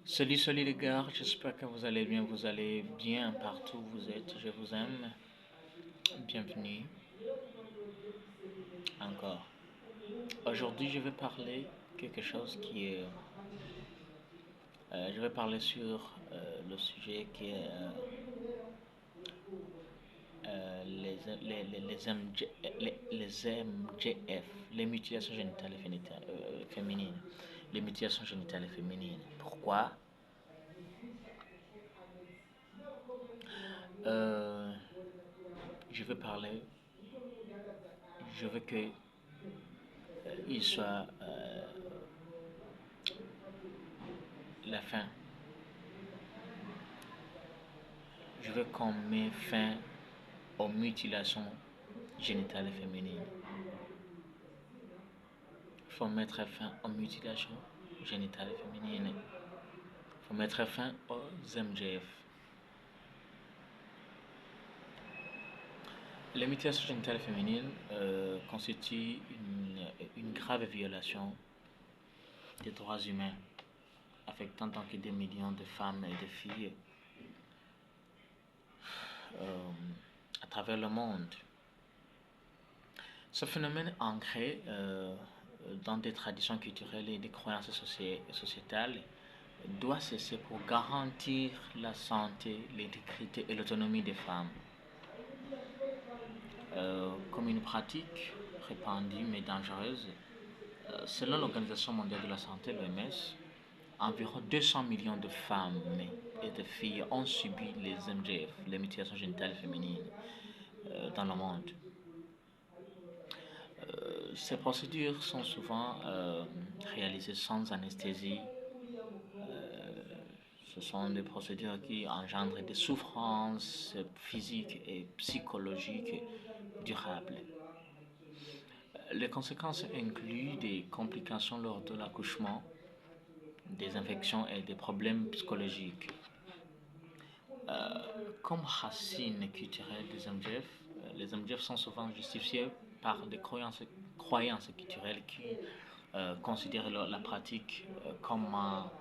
Salut les gars, j'espère que vous allez bien partout où vous êtes, je vous aime, bienvenue encore. Aujourd'hui je vais parler quelque chose je vais parler sur le sujet qui est les MGF, les mutilations génitales féminines, les mutilations génitales féminines. Pourquoi? Euh, je veux parler, je veux que il soit la fin. Je veux qu'on mette fin aux mutilations génitales féminines. Il faut mettre fin aux mutilations génitales féminines. Il faut mettre fin aux MGF. Les mutilations génitales féminines constituent une grave violation des droits humains, affectant donc des millions de femmes et de filles euh, à travers le monde. Ce phénomène ancré dans des traditions culturelles et des croyances sociétales doit cesser pour garantir la santé, l'intégrité et l'autonomie des femmes. Comme une pratique répandue mais dangereuse, selon l'Organisation mondiale de la santé, l'OMS, environ 200 millions de femmes et de filles ont subi les MGF, les mutilations génitales féminines, dans le monde. Ces procédures sont souvent réalisées sans anesthésie. Ce sont des procédures qui engendrent des souffrances physiques et psychologiques durables. Les conséquences incluent des complications lors de l'accouchement, des infections et des problèmes psychologiques. Comme racine culturelle des MGF, les MGF sont souvent justifiés par des croyances culturelles qui considèrent la pratique comme un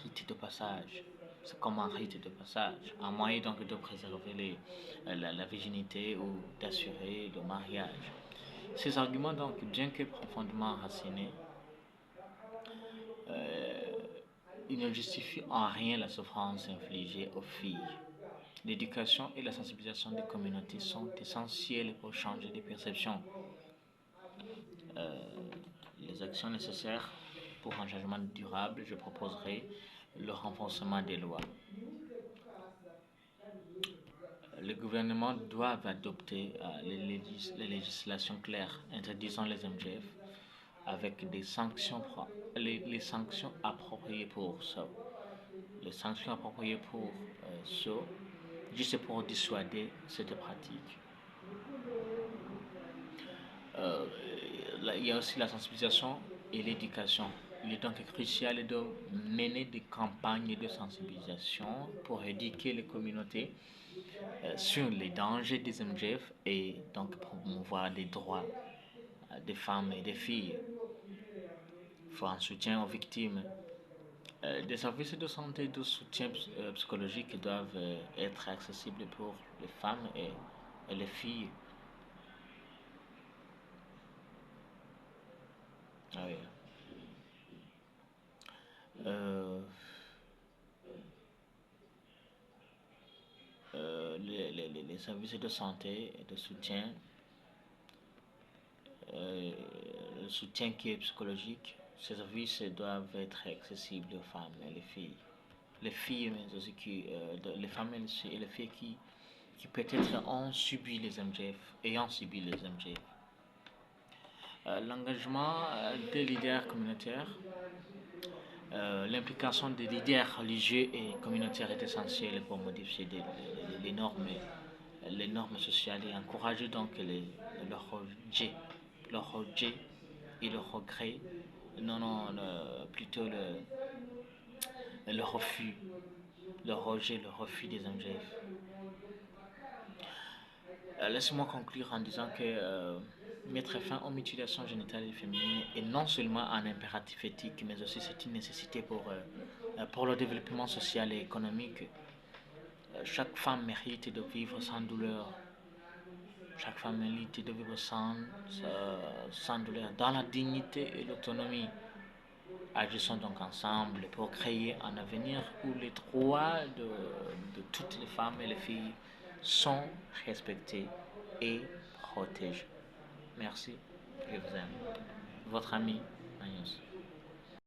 rite de passage. C'est comme un rite de passage, un moyen donc de préserver la virginité ou d'assurer le mariage. Ces arguments, donc, bien que profondément enracinés, euh, ils ne justifient en rien la souffrance infligée aux filles. L'éducation et la sensibilisation des communautés sont essentielles pour changer les perceptions. Euh, les actions nécessaires pour un changement durable, je proposerai le renforcement des lois. Les gouvernements doivent adopter les législations claires interdisant les MGF avec des sanctions, les sanctions appropriées pour ça. Les sanctions appropriées pour ça, juste pour dissuader cette pratique. Euh, il y a aussi la sensibilisation et l'éducation. Il est donc crucial de mener des campagnes de sensibilisation pour éduquer les communautés sur les dangers des MGF et donc promouvoir les droits des femmes et des filles. Il faut un soutien aux victimes. Des services de santé et de soutien psychologique doivent être accessibles pour les femmes et les filles. Ah oui. Euh, les services de santé et de soutien, euh, le soutien qui est psychologique, ces services doivent être accessibles aux femmes et les filles. Les filles, mais aussi les femmes et les filles qui peut-être ont subi les MGF, ayant subi les MGF. L'engagement des leaders communautaires, l'implication des leaders religieux et communautaires est essentielle pour modifier les normes sociales et encourager donc le rejet et le regret, non, plutôt le refus, le rejet, le refus des MGF. Laissez-moi conclure en disant que Mettre fin aux mutilations génitales féminines est non seulement un impératif éthique, mais aussi c'est une nécessité pour le développement social et économique. Chaque femme mérite de vivre sans douleur. Chaque femme mérite de vivre sans douleur, dans la dignité et l'autonomie. Agissons donc ensemble pour créer un avenir où les droits de toutes les femmes et les filles sont respectés et protégés. Merci, je vous aime. Votre ami Agnès.